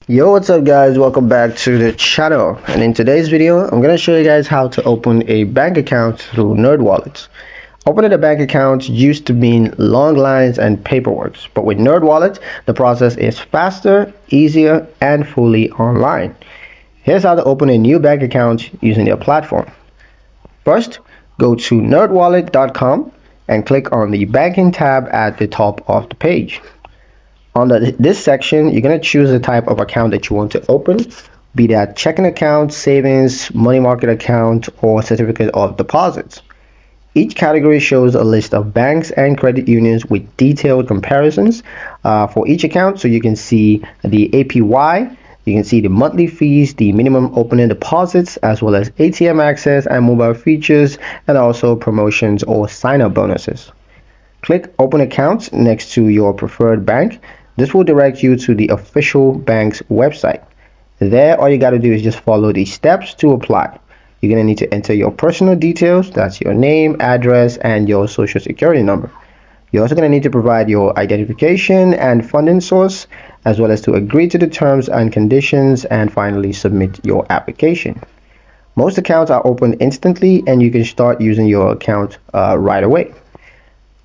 Yo, what's up guys? Welcome back to the channel. And in today's video, I'm going to show you guys how to open a bank account through Nerdwallet. Opening a bank account used to mean long lines and paperwork, but with Nerdwallet, the process is faster, easier, and fully online. Here's how to open a new bank account using their platform. First, go to nerdwallet.com and click on the banking tab at the top of the page. On this section, you're going to choose the type of account that you want to open, be that checking account, savings, money market account, or certificate of deposits. Each category shows a list of banks and credit unions with detailed comparisons for each account, so you can see the APY, you can see the monthly fees, the minimum opening deposits, as well as ATM access and mobile features, and also promotions or sign-up bonuses. Click Open Accounts next to your preferred bank. This will direct you to the official bank's website. There, all you got to do is just follow the steps to apply. You're going to need to enter your personal details, that's your name, address, and your social security number. You're also going to need to provide your identification and funding source, as well as to agree to the terms and conditions, and finally submit your application. Most accounts are opened instantly, and you can start using your account right away.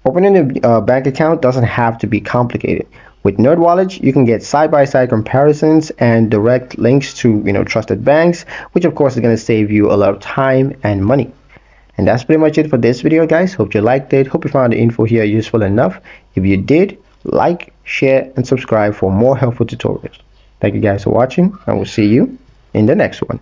Opening a bank account doesn't have to be complicated. With Nerdwallet, you can get side-by-side comparisons and direct links to trusted banks, which of course is going to save you a lot of time and money. And that's pretty much it for this video, guys. Hope you liked it. Hope you found the info here useful enough. If you did, like, share, and subscribe for more helpful tutorials. Thank you guys for watching, and we'll see you in the next one.